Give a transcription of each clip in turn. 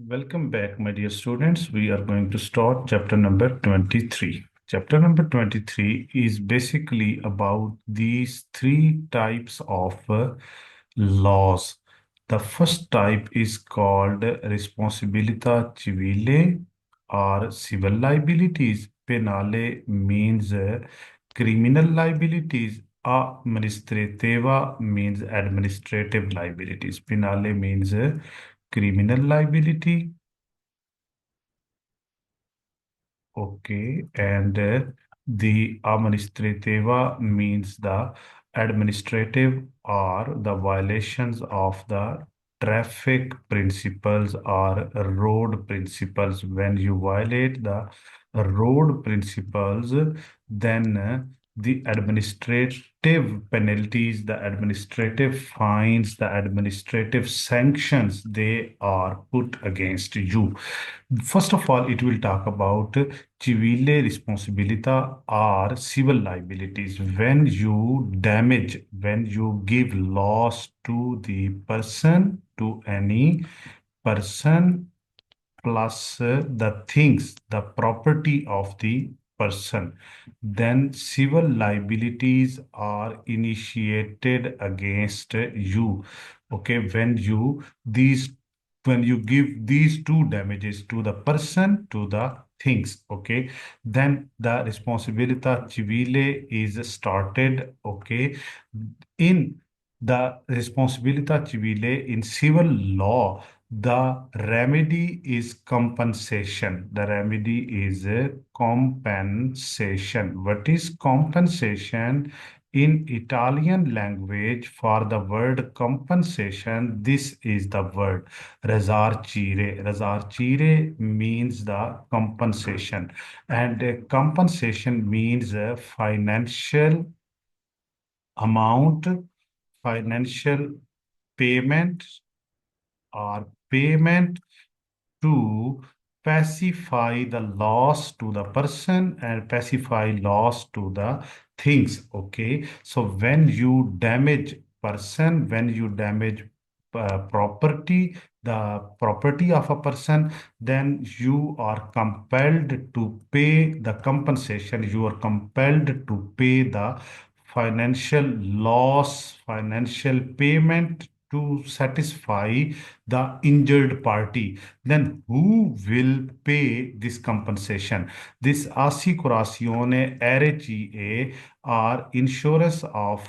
Welcome back, my dear students. We are going to start chapter number 23. Chapter number 23 is basically about these three types of laws. The first type is called responsabilità civile or civil liabilities. Penale means criminal liabilities. Administrativa means administrative liabilities. Penale means criminal liability. Okay, and the administrativa means the administrative or the violations of the traffic principles or road principles. When you violate the road principles, then the administrative penalties, the administrative fines, the administrative sanctions, they are put against you. First of all, it will talk about civile responsabilità or civil liabilities. When you give loss to the person, to any person, plus the things, the property of the person, then civil liabilities are initiated against you. Okay, when you give these two damages to the person, to the things, okay, then the responsabilità civile is started. Okay, in the responsabilità civile in civil law, the remedy is compensation. The remedy is a compensation. What is compensation? In Italian language, for the word compensation, this is the word resarcire. Resarcire means the compensation, and compensation means a financial amount, financial payment or payment to pacify the loss to the person and pacify loss to the things. Okay, so when you damage person, when you damage property, the property of a person, then you are compelled to pay the compensation. You are compelled to pay the financial loss, financial payment to satisfy the injured party. Then who will pay this compensation? This assicurazione RCA or insurance of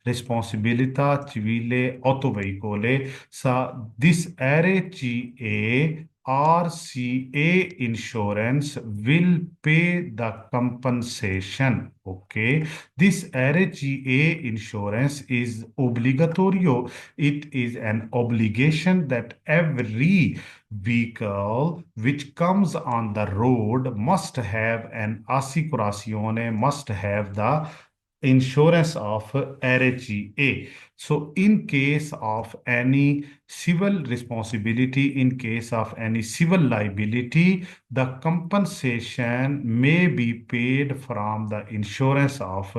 responsabilità civile autoveicole. So this RCA RCA insurance will pay the compensation. Okay, this RCA insurance is obligatorio. It is an obligation that every vehicle which comes on the road must have an assicurazione, must have the insurance of RCA. So in case of any civil responsibility, in case of any civil liability, the compensation may be paid from the insurance of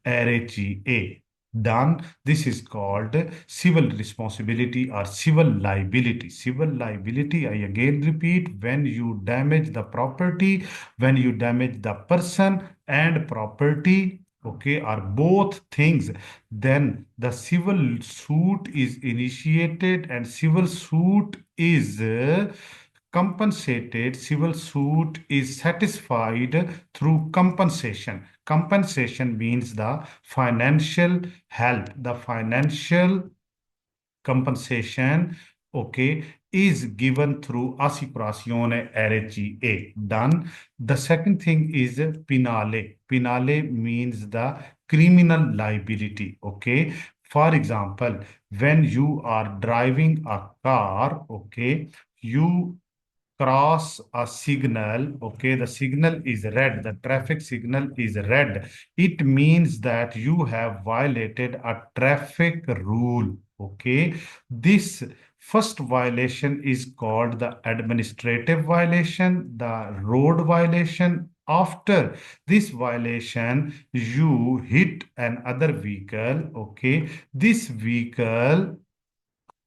RCA. Done. This is called civil responsibility or civil liability. Civil liability, I again repeat, when you damage the property, when you damage the person and property, okay, or both things, then the civil suit is initiated and civil suit is compensated. Civil suit is satisfied through compensation. Compensation means the financial help, the financial compensation, okay, is given through assicurazione RCA. Done. The second thing is penale. Penale means the criminal liability. Okay. For example, when you are driving a car, okay, you cross a signal. Okay, the signal is red, the traffic signal is red. It means that you have violated a traffic rule. Okay, this first violation is called the administrative violation, the road violation. After this violation, you hit another vehicle. Okay, this vehicle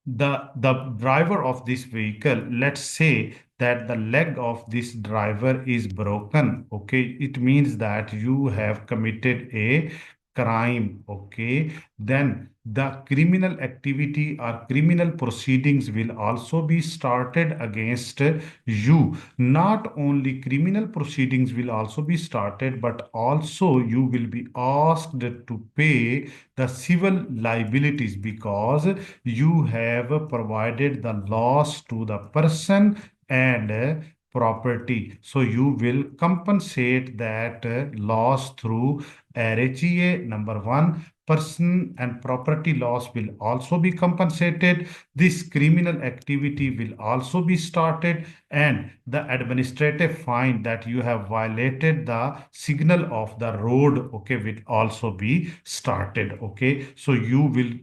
the driver of this vehicle, let's say that the leg of this driver is broken, okay, it means that you have committed a crime, okay, then the criminal activity or criminal proceedings will also be started against you. Not only criminal proceedings will also be started, but also you will be asked to pay the civil liabilities because you have provided the loss to the person and property. So you will compensate that loss through R.C.A. Number one, person and property loss will also be compensated. This criminal activity will also be started, and the administrative fine that you have violated the signal of the road, okay, will also be started. Okay, so you will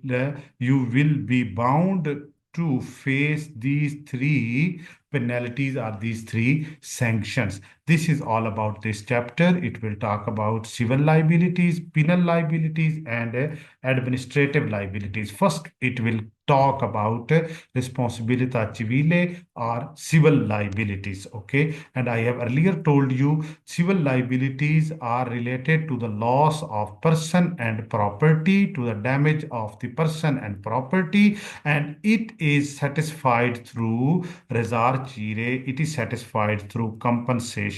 be bound to face these three penalties or these three sanctions. This is all about this chapter. It will talk about civil liabilities, penal liabilities, and administrative liabilities. First, it will talk about responsabilità civile or civil liabilities. Okay, and I have earlier told you civil liabilities are related to the loss of person and property, to the damage of the person and property, and it is satisfied through R.C.A. It is satisfied through compensation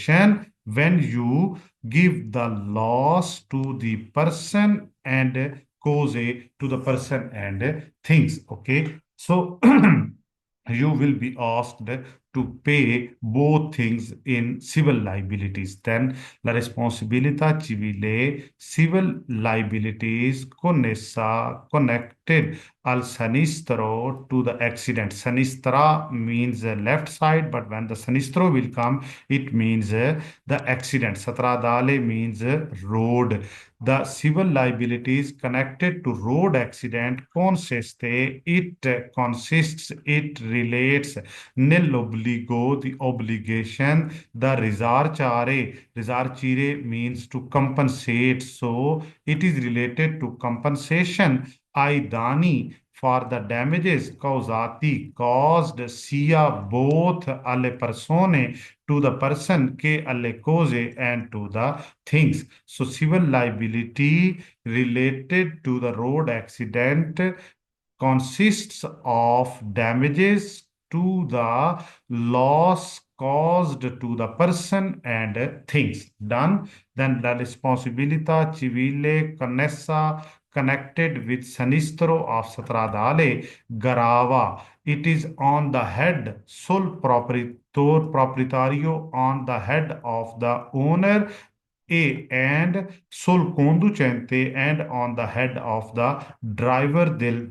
when you give the loss to the person and cause to the person and things. Okay, so you will be asked to pay both things in civil liabilities. Then la responsabilità civile, civil liabilities connected al sinistro to the accident. Sinistra means left side, but when the sinistro will come, it means the accident. Satradale means road. The civil liabilities connected to road accident it relates nel obligo, the obligation, the risarcire means to compensate. So it is related to compensation. Ai dani for the damages caused sia both alle persone, to the person, che alle cose, and to the things. So civil liability related to the road accident consists of damages to the loss caused to the person and things. Done. Then la responsabilità civile connessa connected with sinistro of stradale grava. It is on the head, sul proprietario, on the head of the owner, and sul conducente, and on the head of the driver del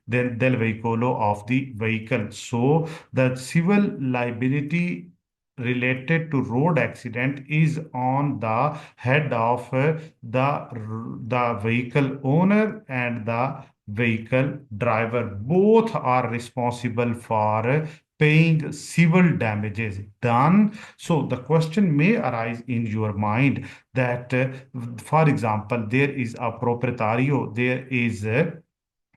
veicolo of the vehicle. So the civil liability related to road accident is on the head of the vehicle owner and the vehicle driver. Both are responsible for paying civil damages. Done. So the question may arise in your mind that, for example, there is a proprietario, there is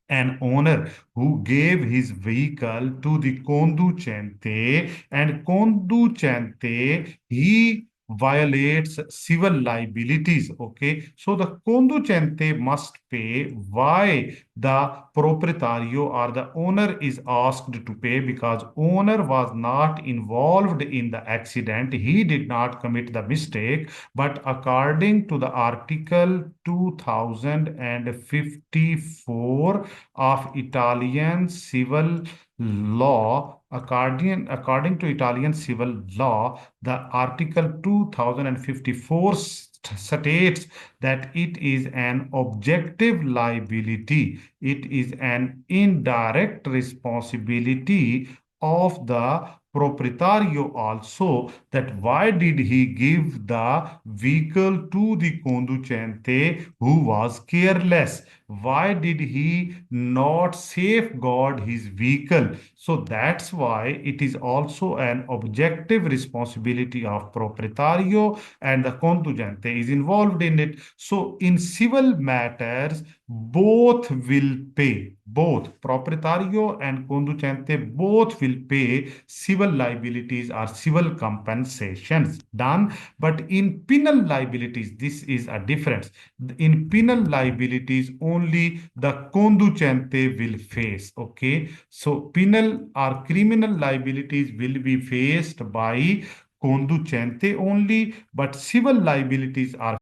an owner who gave his vehicle to the conducente, and conducente he violates civil liabilities. Okay, so the conducente must pay. Why the proprietario or the owner is asked to pay? Because owner was not involved in the accident, he did not commit the mistake, but according to the article 2054 of Italian civil law, according to Italian civil law, the Article 2054 states that it is an objective liability. It is an indirect responsibility of the proprietario also, that why did he give the vehicle to the conducente who was careless? Why did he not safeguard his vehicle? So that's why it is also an objective responsibility of proprietario, and the conducente is involved in it. So in civil matters, both will pay. Both proprietario and conducente both will pay civil liabilities or civil compensations. Done. But in penal liabilities, this is a difference. In penal liabilities, only the conducente will face. Okay. So penal or criminal liabilities will be faced by conducente only, but civil liabilities are